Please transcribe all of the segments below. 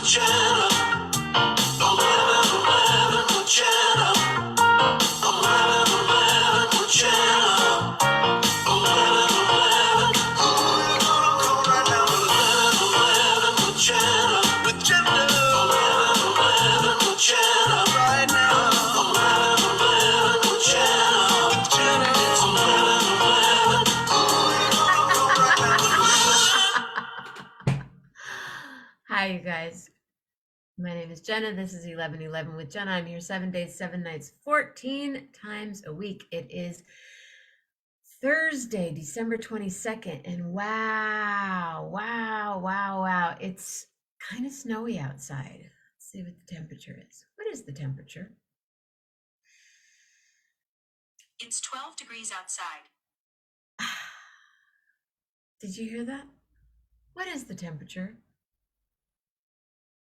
Hi, you guys. My name is Jenna. This is 11:11 with Jenna. I'm here 7 days, 7 nights, 14 times a week. It is Thursday, December 22nd, and wow. It's kind of snowy outside. Let's see what the temperature is. What is the temperature? It's 12 degrees outside. Did you hear that? What is the temperature?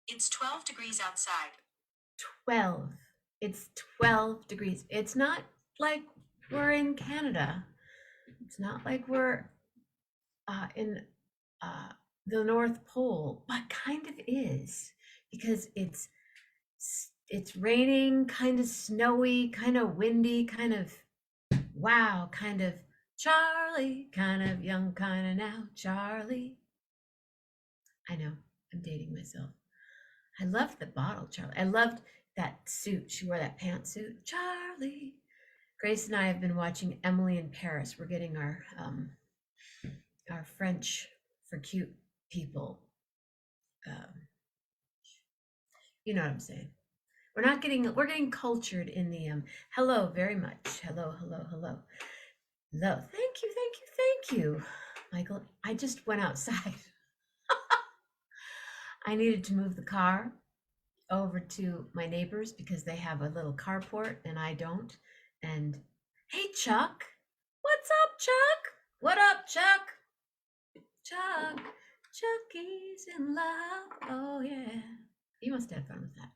It's 12 degrees outside. 12. It's 12 degrees. It's not like we're in Canada. It's not like we're in the North Pole, but kind of is, because it's raining, kind of snowy, kind of windy, kind of wow, kind of Charlie, kind of young, kind of now, Charlie. I know, I'm dating myself. I loved the bottle, Charlie. I loved that suit. She wore that pantsuit, Charlie. Grace and I have been watching Emily in Paris. We're getting our French for cute people. You know what I'm saying? We're getting cultured in the hello very much. Hello. Thank you. Michael, I just went outside. I needed to move the car over to my neighbors because they have a little carport and I don't. And hey, Chuck, what's up, Chuck? What up, Chuck? Chucky's in love. Oh yeah, you must have fun with that.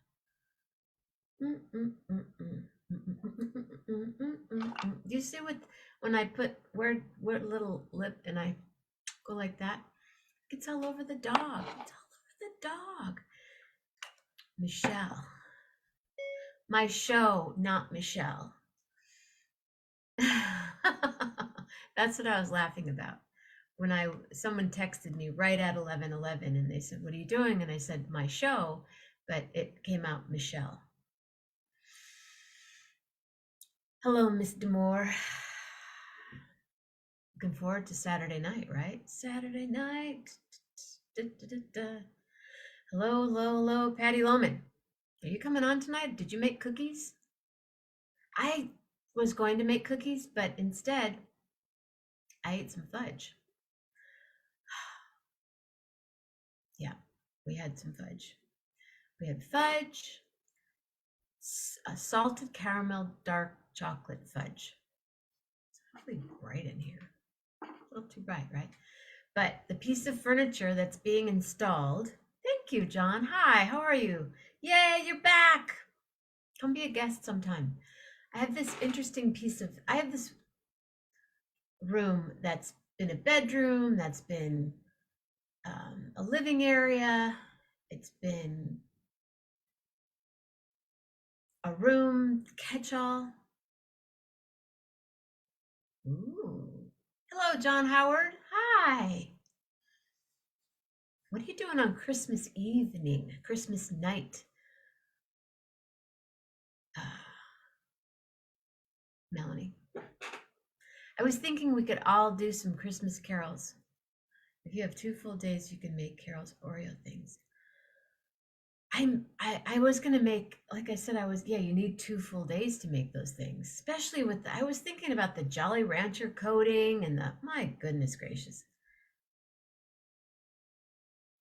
Do you see when I put where little lip and I go like that? It's all over the dog. It's all over the dog. Michelle. My show, not Michelle. That's what I was laughing about. When someone texted me right at 11:11 and they said, "What are you doing?" And I said, "My show," but it came out Michelle. Hello, Miss Demore. Looking forward to Saturday night, right? Saturday night. Hello, Patti Lowman. Are you coming on tonight? Did you make cookies? I was going to make cookies, but instead, I ate some fudge. Yeah, we had some fudge. We had fudge, a salted caramel dark chocolate fudge. It's really bright in here. A little too bright, right? But the piece of furniture that's being installed. Thank you, John. Hi, how are you? Yay, you're back. Come be a guest sometime. I have this room that's been a bedroom, that's been a living area. It's been a room catch-all. Ooh. Hello, John Howard. Hi. What are you doing on Christmas evening, Christmas night? Melanie. I was thinking we could all do some Christmas carols. If you have 2 full days, you can make carols, Oreo things. I was gonna make, like I said, you need 2 full days to make those things, especially I was thinking about the Jolly Rancher coating and my goodness gracious.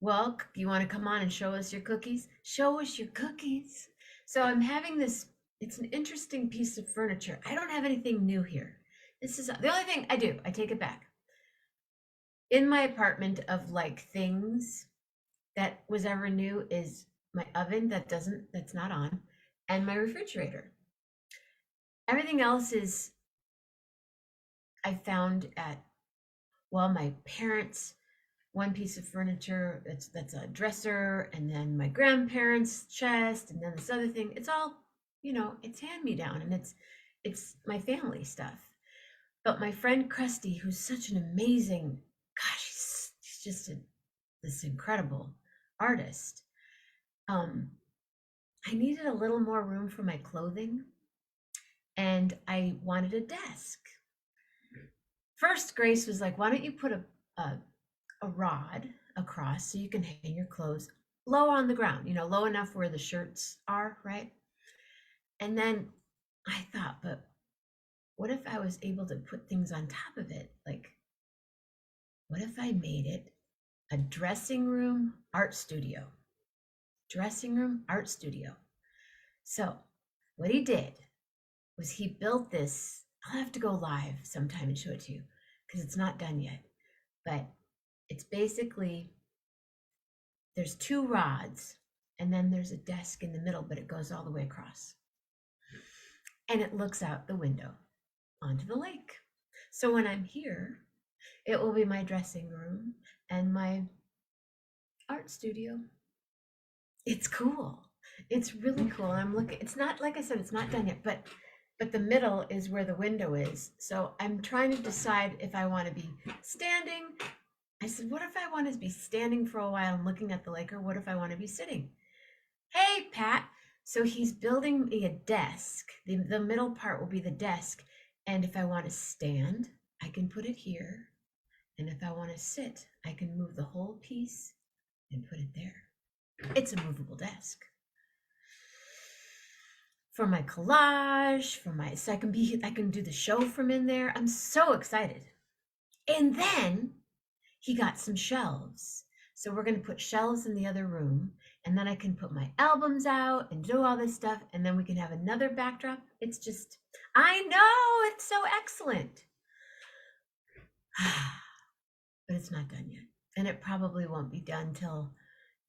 Well, you want to come on and show us your cookies? Show us your cookies. So I'm having this, it's an interesting piece of furniture. I don't have anything new here. This is the only thing I do. I take it back. In my apartment of like things that was ever new is my oven that's not on, and my refrigerator. Everything else is I found at my parents' one piece of furniture that's a dresser, and then my grandparents' chest, and then this other thing. It's all, it's hand me down, and it's my family stuff. But my friend Krusty, who's such an amazing, gosh, he's just this incredible artist. I needed a little more room for my clothing, and I wanted a desk. First, Grace was like, "Why don't you put a rod across so you can hang your clothes low on the ground, low enough where the shirts are, right?" And then I thought, but what if I was able to put things on top of it? Like, what if I made it a dressing room art studio? Dressing room art studio. So, what he did was he built this. I'll have to go live sometime and show it to you because it's not done yet. But it's basically, there's two rods and then there's a desk in the middle, but it goes all the way across. And it looks out the window onto the lake. So when I'm here, it will be my dressing room and my art studio. It's cool. It's really cool. I'm looking, it's not, like I said, it's not done yet, but the middle is where the window is. So I'm trying to decide if I want to be standing. I said, what if I want to be standing for a while and looking at the lake, or what if I want to be sitting? Hey, Pat. So he's building me a desk. The middle part will be the desk. And if I want to stand, I can put it here. And if I want to sit, I can move the whole piece and put it there. It's a movable desk. For my collage, so I can do the show from in there. I'm so excited. And then he got some shelves. So we're going to put shelves in the other room, and then I can put my albums out and do all this stuff, and then we can have another backdrop. It's just, I know, it's so excellent. But it's not done yet. And it probably won't be done till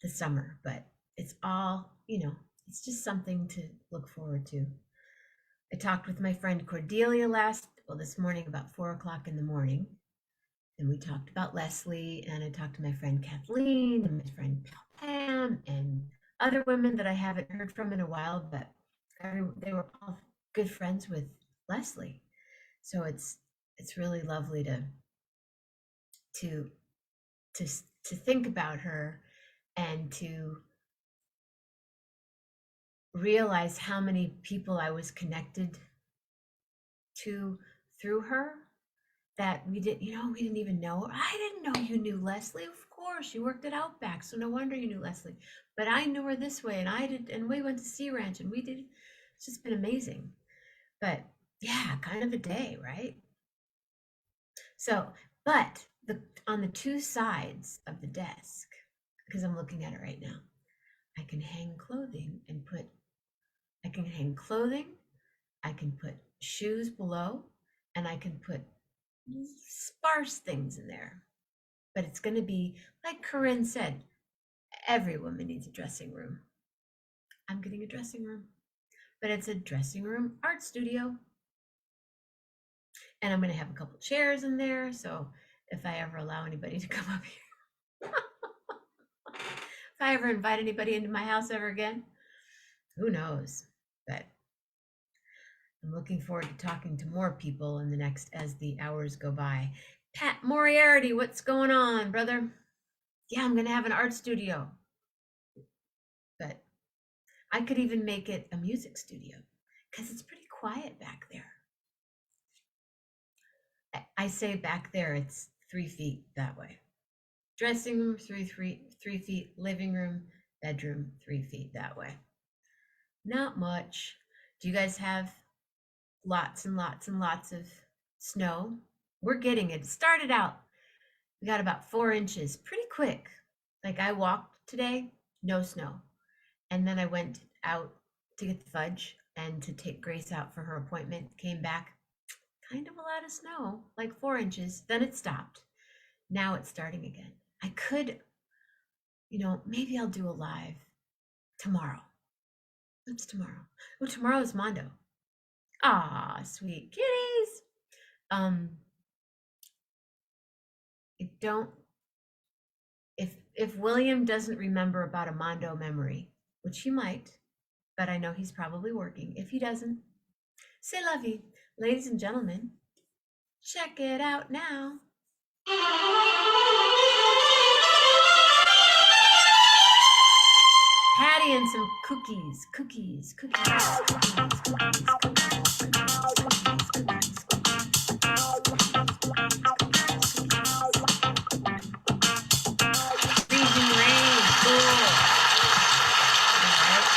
the summer, but it's all, it's just something to look forward to. I talked with my friend Cordelia this morning about 4:00 in the morning. And we talked about Leslie, and I talked to my friend Kathleen and my friend Pam and other women that I haven't heard from in a while, but they were all good friends with Leslie. So it's really lovely to think about her and to realize how many people I was connected to through her that we didn't even know. I didn't know you knew Leslie. Of course, you worked at Outback, so no wonder you knew Leslie. But I knew her this way, and we went to Sea Ranch, and it's just been amazing. But yeah, kind of a day, right? So, but on the two sides of the desk, because I'm looking at it right now, I can hang clothing and I can put shoes below, and I can put sparse things in there. But it's going to be, like Corinne said, every woman needs a dressing room. I'm getting a dressing room, but it's a dressing room art studio. And I'm going to have a couple chairs in there, so if I ever allow anybody to come up here, if I ever invite anybody into my house ever again, who knows? But I'm looking forward to talking to more people as the hours go by. Pat Moriarty, what's going on, brother? Yeah, I'm going to have an art studio. But I could even make it a music studio because it's pretty quiet back there. I say back there, it's 3 feet that way. Dressing room, 3 feet. Living room, bedroom, 3 feet that way. Not much. Do you guys have lots and lots and lots of snow? We're getting it. It started out, we got about 4 inches pretty quick. Like I walked today, no snow. And then I went out to get the fudge and to take Grace out for her appointment, came back, kind of a lot of snow, like 4 inches. Then it stopped. Now it's starting again. I could, maybe I'll do a live tomorrow. What's tomorrow? Oh, tomorrow is Mondo. Ah, sweet kitties. I don't if William doesn't remember about a Mondo memory, which he might, but I know he's probably working. If he doesn't, c'est la vie. Ladies and gentlemen, check it out now. Patty and some cookies, cookies, cookies, cookies, cookies, cookies, cookies, cookies, freezing rain, cool. All right.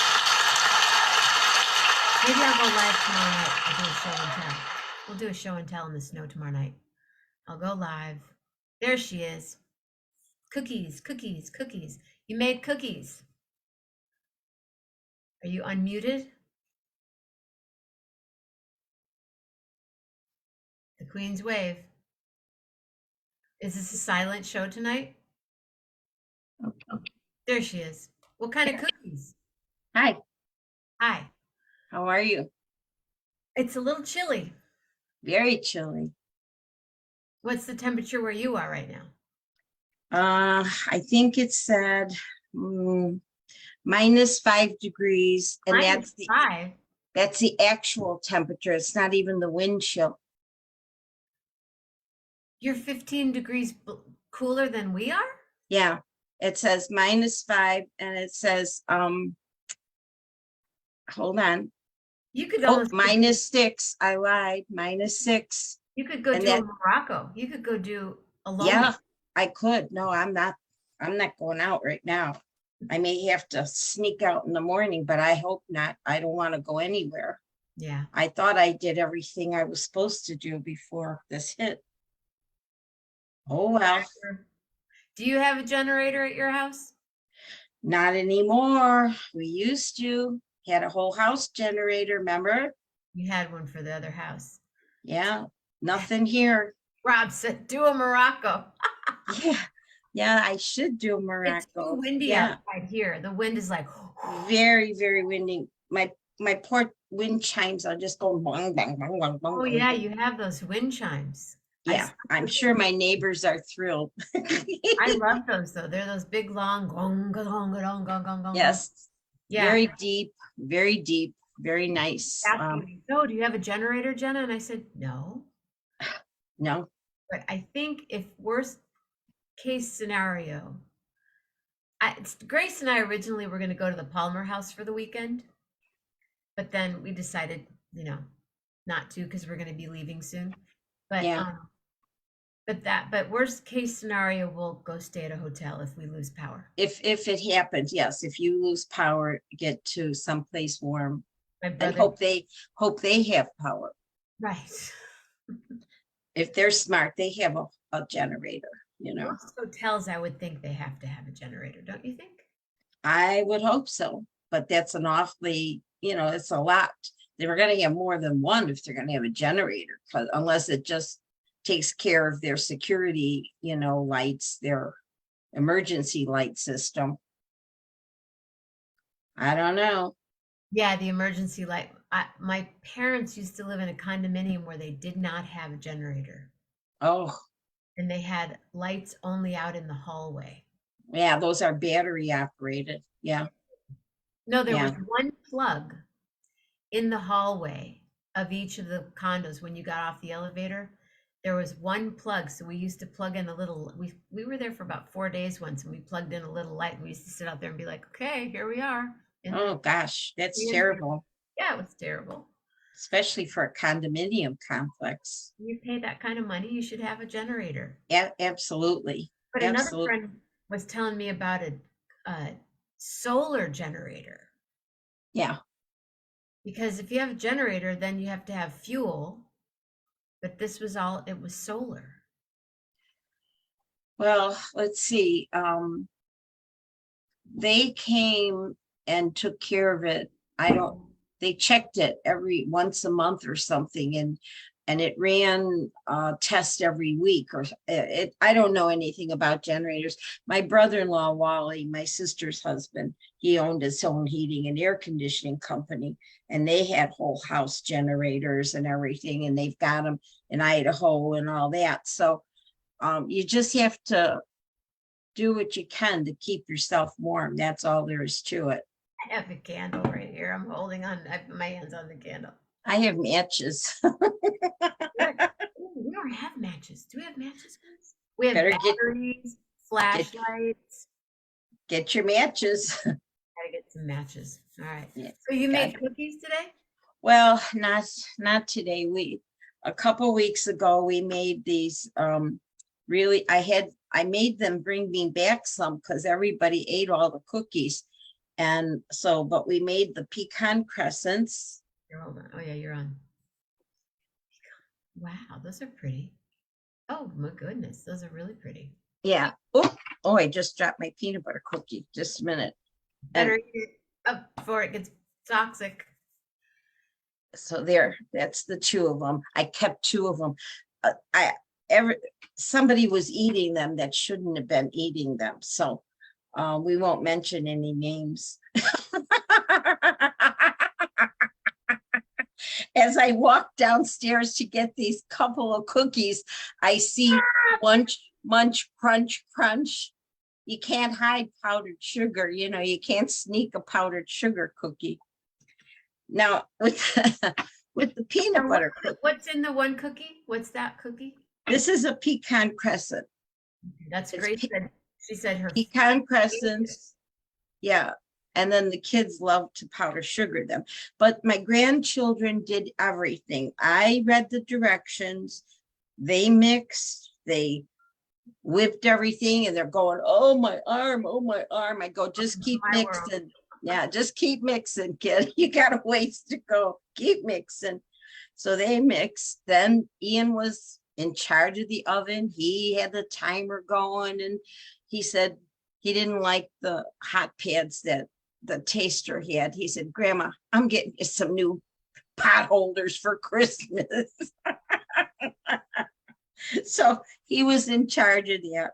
Maybe I'll go live tomorrow night. I'll do a show and tell. We'll do a show and tell in the snow tomorrow night. I'll go live. There she is. Cookies, cookies, cookies. You made cookies. Are you unmuted? The Queen's Wave. Is this a silent show tonight? Okay. There she is. What kind of cookies? Hi, Hi. how are you? It's a little chilly. Very chilly. What's the temperature where you are right now? I think it said -5 degrees, and -5. that's the actual temperature. It's not even the wind chill. You're 15 degrees cooler than we are? Yeah, it says -5, and it says hold on. You could Oh, almost -6. I lied. -6. you could go and do that- a Morocco. You could go do a Loma. Yeah, I could. No, I'm not going out right now. I may have to sneak out in the morning, but I hope not. I don't want to go anywhere. Yeah. I thought I did everything I was supposed to do before this hit. Oh, well, Do you have a generator at your house? not anymore. We used to. Had a whole house generator, remember? You had one for the other house. Yeah, nothing here. Rob said, do a Morocco. Yeah, yeah, I should do a It's too Morocco. windy Yeah, outside here. The wind is like, very, very windy. My poor wind chimes are just going bang, bang, bang, bang, bang. oh bang, yeah, bang. you have those wind chimes. Yeah, I'm sure my neighbors are thrilled. I love those though. They're those big long gong gong gong gong gong gong. Yes, Yeah. very deep, very nice. Asking me, so do you have a generator, Jenna? And I said, no. No, But I think if worst case scenario, Grace and I originally were going to go to the Palmer house for the weekend, but then we decided, not to because we're going to be leaving soon. But Yeah. But worst case scenario, we'll go stay at a hotel if we lose power. if it happens, yes, if you lose power, get to someplace warm My and brother, hope they have power. right? If they're smart, they have a generator, Most hotels, I would think they have to have a generator, don't you think? I would hope so, but that's an awfully, it's a lot. They were gonna have more than one if they're gonna have a generator, because unless it just takes care of their security, lights, their emergency light system. I don't know. Yeah, the emergency light. My parents used to live in a condominium where they did not have a generator, Oh, and they had lights only out in the hallway. yeah, those are battery operated. Yeah. No, there was Yeah. one plug in the hallway of each of the condos when you got off the elevator. There was one plug, so we used to plug in a little. We were there for about 4 days once, and we plugged in a little light. And we used to sit out there and be like, "Okay, here we are." And Oh, gosh, that's Yeah. terrible, yeah, it was terrible. especially for a condominium complex. You pay that kind of money, you should have a generator. Absolutely. But another Absolutely. friend was telling me about a solar generator. Yeah. Because if you have a generator, then you have to have fuel. But this was it was solar. Well, let's see. They came and took care of it. They checked it once a month or something, and it ran tests every week or I don't know anything about generators. My brother-in-law, Wally, my sister's husband, he owned his own heating and air conditioning company, and they had whole house generators and everything, and they've got them in Idaho and all that. So you just have to do what you can to keep yourself warm. That's all there is to it. I have a candle right here. I'm holding on. I put my hands on the candle. I have matches. We don't have matches. Do we have matches, guys? We have Better get batteries, flashlights. your matches. Gotta get some matches. All right. Yeah, So you made got- cookies today? Well, not today. A couple weeks ago we made these really I made them bring me back some because everybody ate all the cookies. And so, but we made the pecan crescents. You're on. Oh yeah, you're on. Wow, those are pretty. Oh my goodness, those are really pretty. Yeah. Oh, I just dropped my peanut butter cookie. Just a minute. Better eat it up before it gets toxic. So that's the two of them. I kept two of them. Somebody was eating them that shouldn't have been eating them. So we won't mention any names. As I walk downstairs to get these couple of cookies, I see munch, crunch, crunch. You can't hide powdered sugar. You can't sneak a powdered sugar cookie. Now, with the peanut butter cookie, What's in the one cookie? What's that cookie? this is a pecan crescent. That's It's great. She said her Pecan crescents. Yeah. And then the kids love to powder sugar them. But my grandchildren did everything. I read the directions. They mixed, they whipped everything, and they're going, oh my arm, oh my arm. I go, just keep My mixing. world. Yeah, just keep mixing, kid. You got a ways to go. Keep mixing. So they mixed. Then Ian was in charge of the oven. He had the timer going, and he said he didn't like the hot pads that the taster had. He said, Grandma, I'm getting you some new pot holders for Christmas. So he was in charge of that.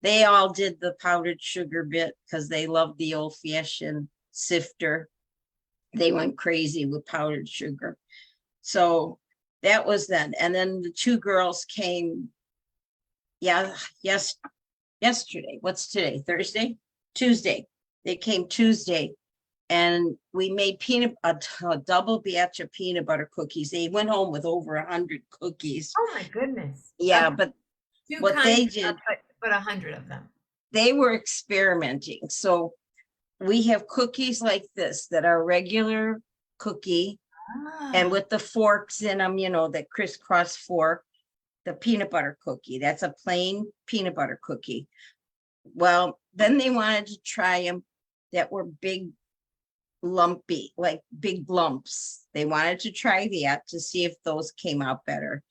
They all did the powdered sugar bit because they loved the old-fashioned sifter. They went crazy with powdered sugar. So that was then. And then the two girls came, yesterday. What's today? Thursday? Tuesday. They came Tuesday, and we made a double batch of peanut butter cookies. They went home with over 100 cookies. Oh my goodness. Yeah, Okay. but Two what they kinds, did, but 100 of them. they were experimenting. So we have cookies like this that are regular cookie, and with the forks in them, the crisscross fork, the peanut butter cookie. That's a plain peanut butter cookie. Well, then they wanted to try them that were big, lumpy, like big lumps. They wanted to try that to see if those came out better.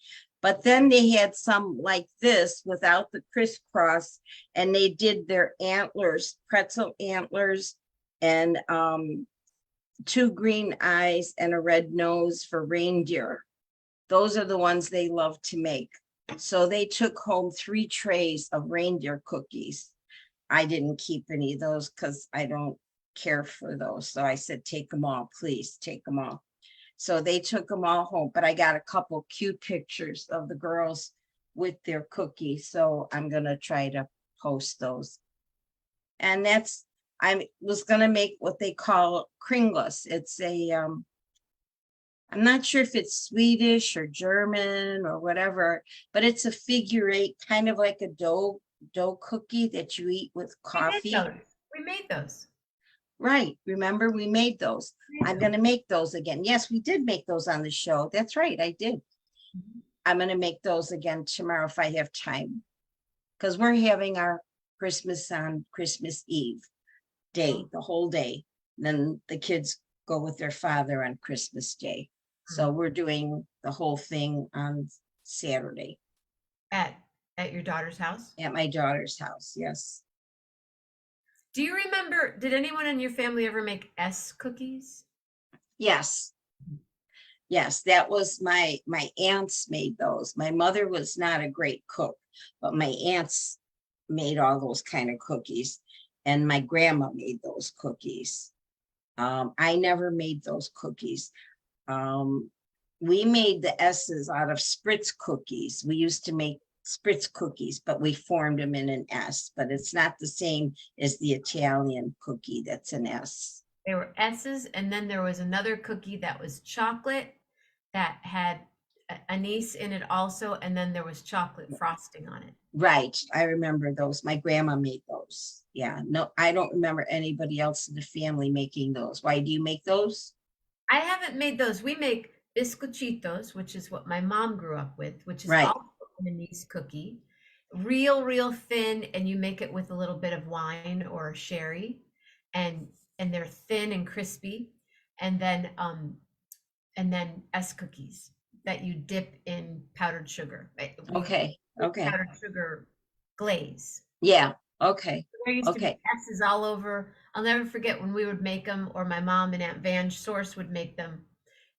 But then they had some like this without the crisscross, and they did their antlers, pretzel antlers, and two green eyes and a red nose for reindeer. Those are the ones they love to make. So they took home 3 trays of reindeer cookies. I didn't keep any of those because I don't care for those. So I said, take them all, please take them all. So they took them all home, but I got a couple cute pictures of the girls with their cookies. So I'm going to try to post those. And I was going to make what they call kringles. It's I'm not sure if it's Swedish or German or whatever, but it's a figure 8, kind of like a dough cookie that you eat with coffee. We made those. Right. Remember, we made those. I'm going to make those again. Yes, we did make those on the show. That's right. I did. I'm going to make those again tomorrow if I have time, because we're having our Christmas on Christmas Eve day, the whole day. Then the kids go with their father on Christmas Day. So we're doing the whole thing on Saturday. At your daughter's house? At my daughter's house, yes. Do you remember, did anyone in your family ever make S cookies? Yes. Yes, that was my aunts made those. My mother was not a great cook, but my aunts made all those kind of cookies, and my grandma made those cookies. I never made those cookies. We made the S's out of Spritz cookies. We used to make Spritz cookies, but we formed them in an S, but it's not the same as the Italian cookie that's an S. They were S's, and then there was another cookie that was chocolate that had anise in it also, and then there was chocolate frosting on it. Right, I remember those. My grandma made those. Yeah, no, I don't remember anybody else in the family making those. Why do you make those? I haven't made those. We make biscochitos, which is what my mom grew up with, which is Right. also an anise cookie. Real thin, and you make it with a little bit of wine or sherry, and they're thin and crispy. And then S cookies that you dip in powdered sugar. Right? Okay, okay. Powdered sugar glaze. Yeah, okay, There used to be okay. S's all over. I'll never forget when we would make them, or my mom and Aunt Vange Source would make them,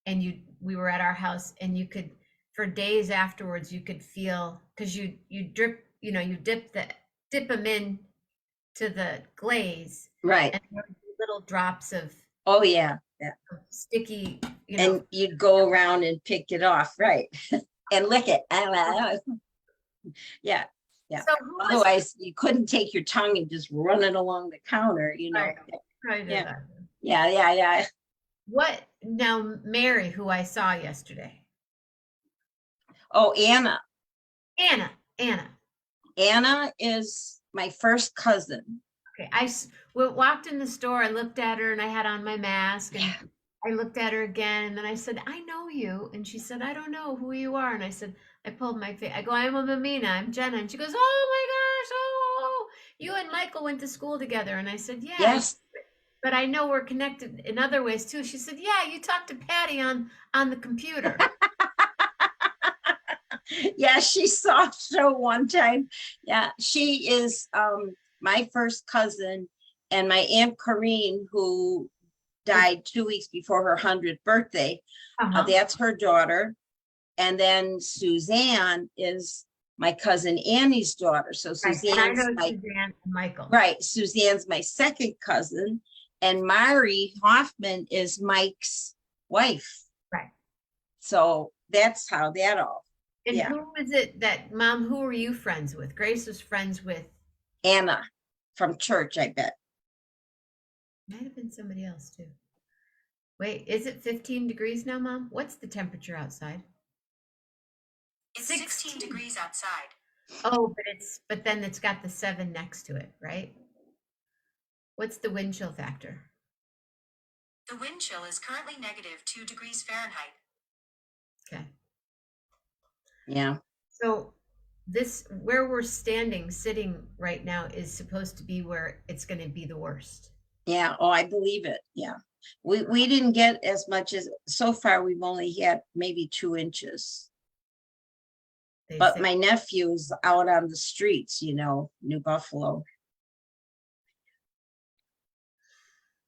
and we were at our house, and you could, for days afterwards, you could feel, because you drip, you dip them in to the glaze, Right. and there would be little drops of Oh, yeah, yeah. sticky, And you'd go around and pick it off, right? And lick it. Yeah, yeah. So who was Otherwise, you couldn't take your tongue and just run it along the counter, you know. Right, Yeah. Yeah. what now, Mary, who I saw yesterday? Oh, Anna. Anna. Anna is my first cousin. Okay, we walked in the store. I looked at her, and I had on my mask, and I looked at her again, and then I said, "I know you," and she said, "I don't know who you are," and I said, I pulled my face. I go, "I'm a Mammina. I'm Jenna," and she goes, "Oh my gosh, oh, you and Michael went to school together," and I said, "Yeah." Yes. But I know we're connected in other ways too. She said, "Yeah, you talked to Patty on the computer." Yeah, she saw a show one time. Yeah, she is my first cousin, and my Aunt Corrine, who died 2 weeks before her 100th birthday. That's her daughter. And then Suzanne is my cousin Annie's daughter. So Suzanne's Suzanne and Michael. Right. Suzanne's my second cousin. And Mari Hoffman is Mike's wife. Right. So that's how that all. And who was it that, Mom, who were you friends with? Grace was friends with Anna from church, I bet. Might have been somebody else too. Wait, is it 15 degrees now, Mom? What's the temperature outside? It's 16 degrees outside. Oh, but then it's got the 7 next to it, right? What's the wind chill factor? The wind chill is currently -2 degrees Fahrenheit. Okay. Yeah. So where we're sitting right now is supposed to be where it's going to be the worst. Yeah. Oh, I believe it. Yeah. We didn't get as much as, so far we've only had maybe 2 inches. But my nephew's out on the streets, New Buffalo.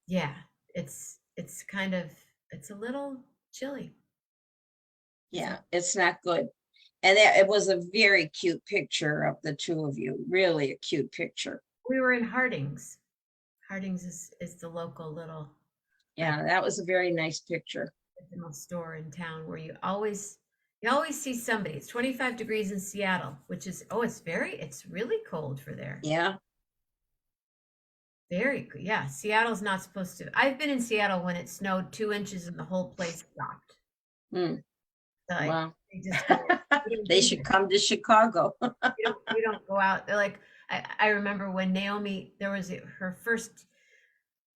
Yeah, it's a little chilly. Yeah, it's not good. And it was a very cute picture of the two of you, really a cute picture. We were in Harding's. Harding's is the local little. Yeah, that was a very nice picture. Store in town where you always see somebody. It's 25 degrees in Seattle, which is, it's really cold for there. Yeah. Yeah. Seattle's not supposed to. I've been in Seattle when it snowed 2 inches and the whole place stopped. Wow. They should come to Chicago. we don't go out. They're like, I remember when Naomi, there was her first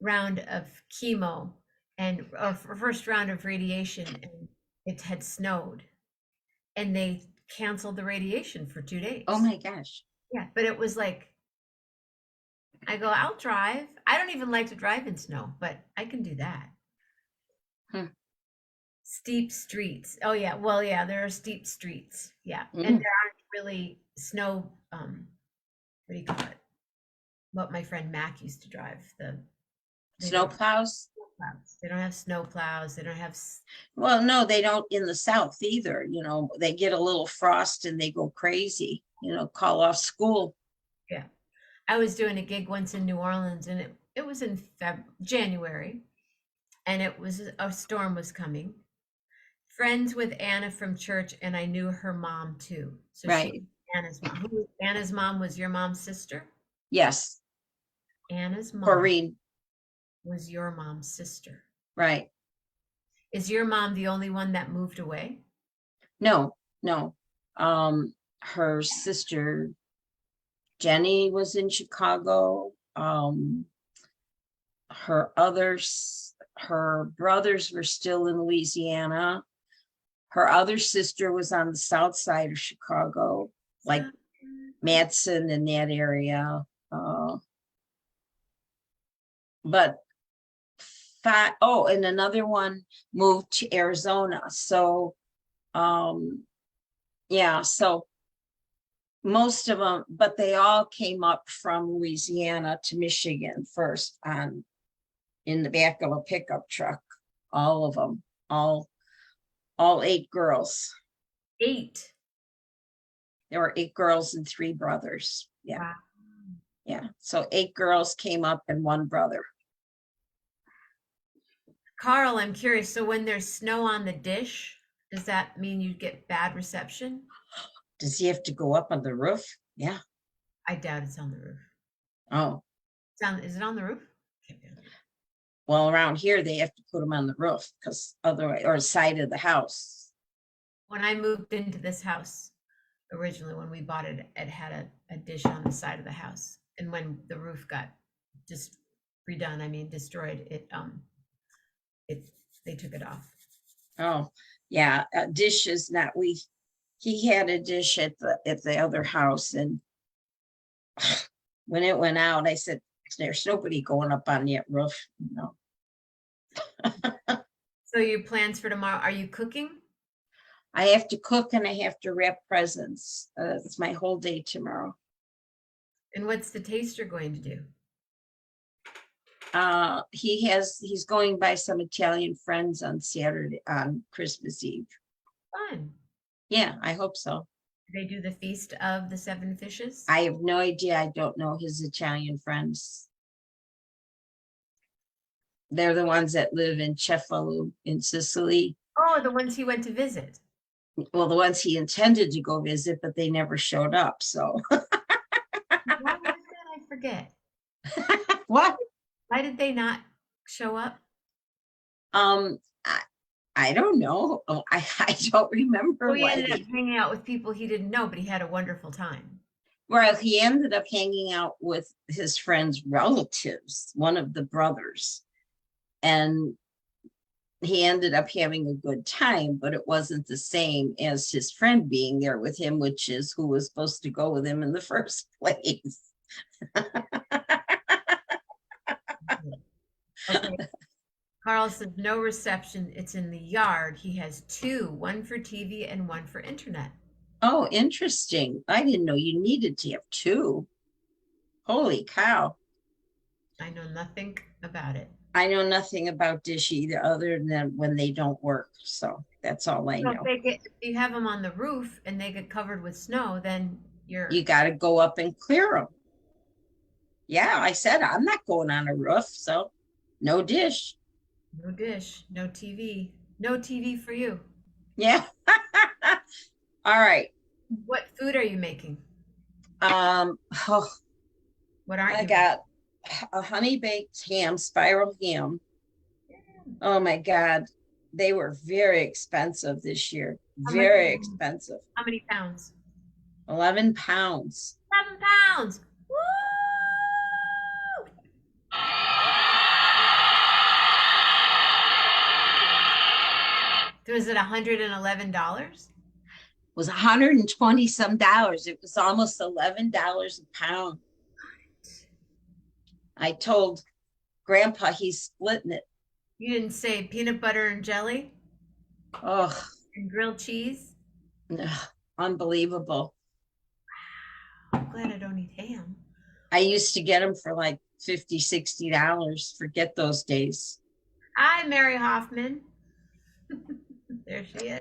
round of chemo and first round of radiation, and it had snowed, and they canceled the radiation for 2 days. Oh my gosh. Yeah, but it was like, I go, I'll drive. I don't even like to drive in snow, but I can do that. Steep streets. Oh yeah. Well, yeah, there are steep streets. Yeah. And there aren't really snow, what do you call it? What my friend Mac used to drive, snow plows. They don't have snow plows. They don't have. Well, no, they don't in the South either. They get a little frost and they go crazy, call off school. Yeah. I was doing a gig once in New Orleans, and it was in January, and a storm was coming. Friends with Anna from church, and I knew her mom too. So right. she Anna's mom. Anna's mom was your mom's sister? Yes, Anna's mom Corrine, was your mom's sister. right. Is your mom the only one that moved away? No, no. Her sister Jenny was in Chicago. Her brothers were still in Louisiana. Her other sister was on the south side of Chicago, like Madison in that area. But and another one moved to Arizona. So, yeah, so most of them, but they all came up from Louisiana to Michigan first in the back of a pickup truck. All of them, all 8 girls. 8. There were 8 girls and 3 brothers. Yeah. Wow. Yeah. So 8 girls came up and 1 brother. Carl, I'm curious. So when there's snow on the dish, does that mean you get bad reception? Does he have to go up on the roof? Yeah. I doubt it's on the roof. Oh, Is it on the roof? well, around here they have to put them on the roof because otherwise, or side of the house. When I moved into this house, originally when we bought it, it had a dish on the side of the house. And when the roof got just redone, I mean destroyed, they took it off. Oh, yeah, dishes not he had a dish at the other house, and when it went out, I said, there's nobody going up on that roof, you know. So your plans for tomorrow, are you cooking? I have to cook and I have to wrap presents. It's my whole day tomorrow. And what's the taster going to do? He's going by some Italian friends on Christmas Eve. Fun. Yeah, I hope so. They do the Feast of the Seven Fishes? I have no idea. I don't know his Italian friends. They're the ones that live in Cefalù in Sicily. Oh, the ones he went to visit. Well, the ones he intended to go visit, but they never showed up. So Why did I forget? what? Why did they not show up? I don't know. Oh, I don't remember. Oh, he ended up hanging out with people he didn't know, but he had a wonderful time. Well, he ended up hanging out with his friend's relatives, one of the brothers, and he ended up having a good time, but it wasn't the same as his friend being there with him, which is who was supposed to go with him in the first place. Okay. Carl says no reception. It's in the yard. He has 2, one for TV and one for internet. Oh, interesting. I didn't know you needed to have 2. Holy cow. I know nothing about it. I know nothing about Dish either, other than when they don't work. So that's all I know. If you have them on the roof and they get covered with snow, then you got to go up and clear them. Yeah, I said I'm not going on a roof, so no dish. No dish, no TV. No TV for you. Yeah. All right. What food are you making? Oh, what aren't I got a honey baked ham, spiral ham. Yeah. Oh my God. They were very expensive this year. Very expensive. How many pounds? 11 pounds. 11 pounds. Woo! Was it $111? It was 120 some dollars. It was almost $11 a pound. I told Grandpa he's splitting it. You didn't say peanut butter and jelly? Oh. And grilled cheese? Unbelievable. Wow. I'm glad I don't eat ham. I used to get them for like $50, $60. Forget those days. Hi, Mary Hoffman. There she is.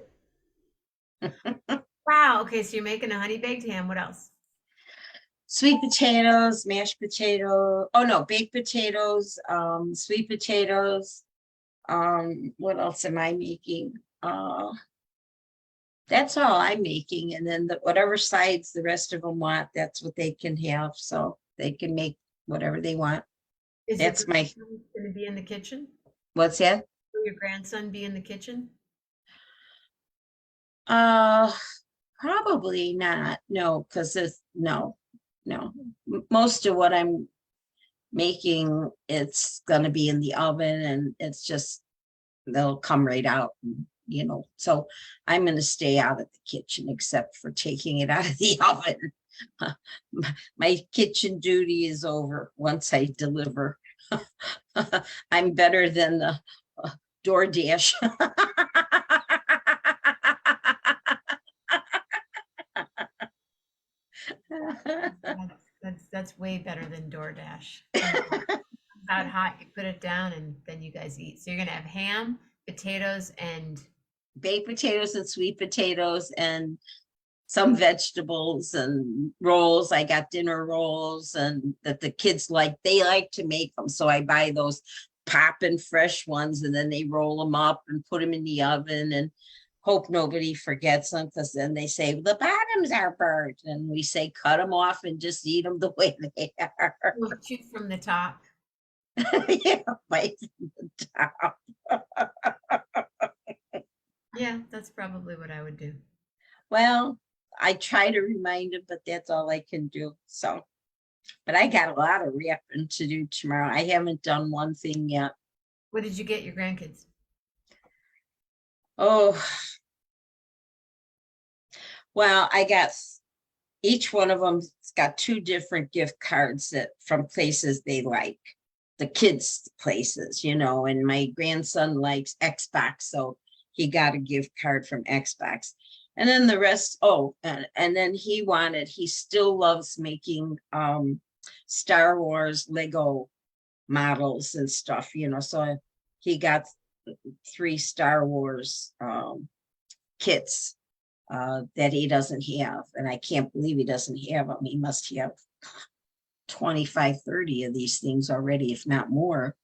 Wow. Okay, so you're making a honey baked ham. What else? Sweet potatoes, mashed potato. Oh no, baked potatoes, sweet potatoes. What else am I making? That's all I'm making. And then whatever sides the rest of them want, that's what they can have. So they can make whatever they want. Is your That's my, grandson going to be in the kitchen? what's that? Will your grandson be in the kitchen? Uh, Probably not. No, because no. Most of what I'm making, it's gonna be in the oven and it's just, they'll come right out, so I'm gonna stay out of the kitchen except for taking it out of the oven. My kitchen duty is over once I deliver. I'm better than the DoorDash. That's way better than DoorDash. Out hot, you put it down, and then you guys eat. So you're gonna have ham, potatoes, and Baked potatoes and sweet potatoes and some vegetables and rolls. I got dinner rolls and that the kids like, they like to make them. So I buy those poppin' fresh ones and then they roll them up and put them in the oven and hope nobody forgets them, because then they say the bottoms are burnt and we say cut them off and just eat them the way they are. we'll shoot from the top. Yeah, right from the top. Yeah, that's probably what I would do. Well, I try to remind him, but that's all I can do. So, but I got a lot of wrapping to do tomorrow. I haven't done one thing yet. What did you get your grandkids? Oh, well, I got each one of them's got 2 different gift cards that from places they like, the kids' places, and my grandson likes Xbox, so he got a gift card from Xbox. And then the rest, and then he still loves making Star Wars Lego models and stuff, so he got 3 Star Wars kits that he doesn't have. And I can't believe he doesn't have them. He must have 25, 30 of these things already, if not more.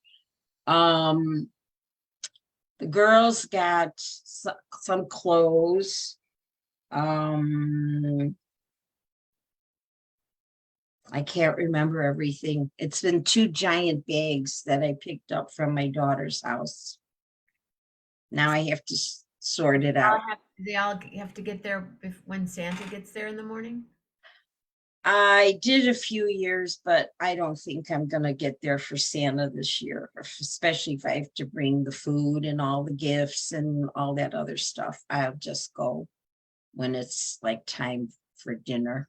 The girls got some clothes. I can't remember everything. It's been 2 giant bags that I picked up from my daughter's house. Now I have to sort it out. They all have to get there when Santa gets there in the morning? I did a few years, but I don't think I'm gonna get there for Santa this year, especially if I have to bring the food and all the gifts and all that other stuff. I'll just go when it's like time for dinner.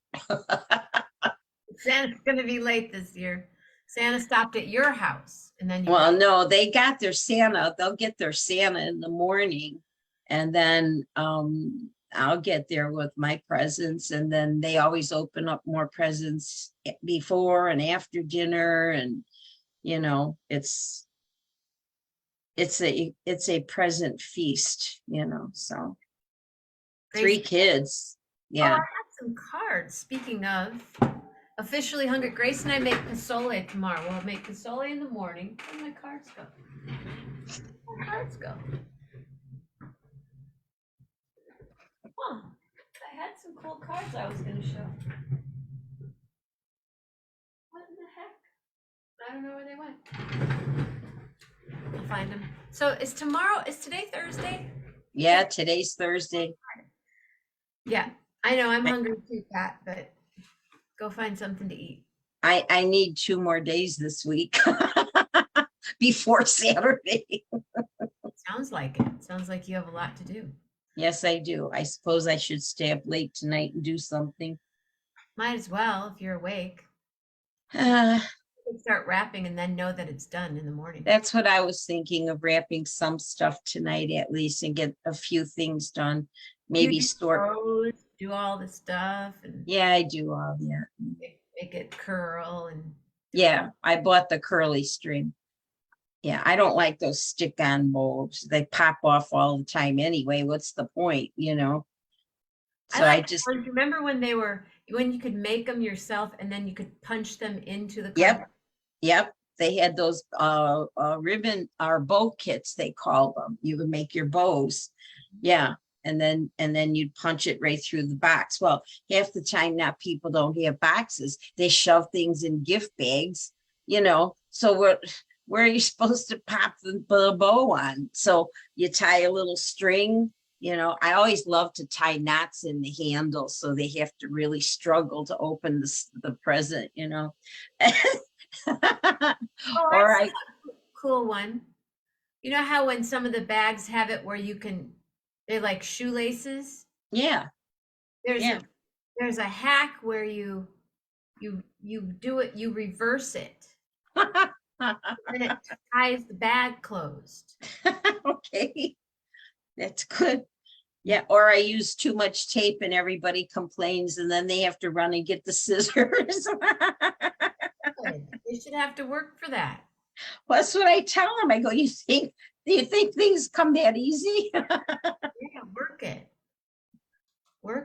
Santa's gonna be late this year. Santa stopped at your house and then you Well, no, they got their Santa. They'll get their Santa in the morning, and then I'll get there with my presents, and then they always open up more presents before and after dinner, and it's a present feast, so Grace, 3 kids. oh, I Yeah. have some cards. Speaking of officially hungry, Grace and I make pozole tomorrow. We'll make pozole in the morning. Where'd my cards go? Where'd my cards go? Huh. I had some cool cards I was gonna show. What in the heck? I don't know where they went. I'll find them. So is today Thursday? Yeah, today's Thursday. Yeah, I know, I'm hungry too, Pat, but go find something to eat. I need 2 more days this week before Saturday. Sounds like it. Sounds like you have a lot to do. Yes, I do. I suppose I should stay up late tonight and do something. Might as well if you're awake. Uh, You can start wrapping and then know that it's done in the morning. that's what I was thinking of, wrapping some stuff tonight at least and get a few things done. Maybe You do sort. clothes, do all the stuff and Yeah, I do all that. make it curl and Yeah, I bought the curly string. Yeah, I don't like those stick-on bulbs. They pop off all the time anyway. What's the point, So I like just, ones. Remember when you could make them yourself and then you could punch them into the Yep. card? Yep, they had those ribbon or bow kits, they call them. You would make your bows. Yeah, and then you'd punch it right through the box. Well, half the time now people don't have boxes. They shove things in gift bags, so where are you supposed to pop the bow on? So you tie a little string. I always love to tie knots in the handle so they have to really struggle to open the present. Oh, Or I see a cool one. You know how when some of the bags have it where they're like shoelaces? yeah, There's yeah. a there's a hack where you do it, you reverse it, and it ties the bag closed. Okay, that's good. Yeah, or I use too much tape and everybody complains and then they have to run and get the scissors. Good. They should have to work for that. Well, that's what I tell them. I go, do you think things come that easy? Yeah, work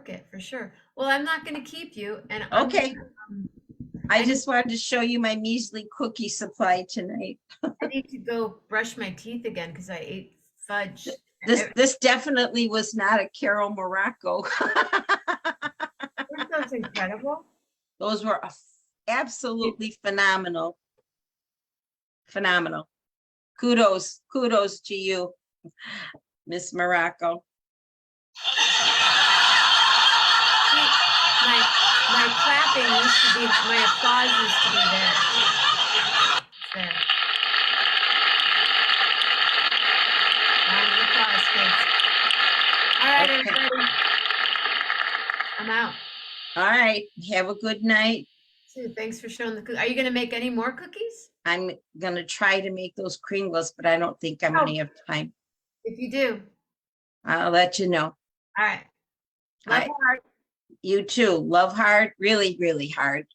it for sure. Well, I'm not going to keep you, and Okay, um, I just wanted to show you my measly cookie supply tonight. I need to go brush my teeth again because I ate fudge. This definitely was not a Carol Morocco. Weren't those incredible? Those were absolutely phenomenal. Phenomenal. Kudos to you, Miss Morocco. My clapping used to be, my applause used to be there. There. Round of applause, kids. All right, Okay. everybody. I'm out. All right, have a good night. Sue, thanks for showing the cookies. Are you going to make any more cookies? I'm gonna try to make those Kringles, but I don't think I'm gonna have time. If you do. I'll let you know. All right. Love hard. You too. Love hard, really, really hard.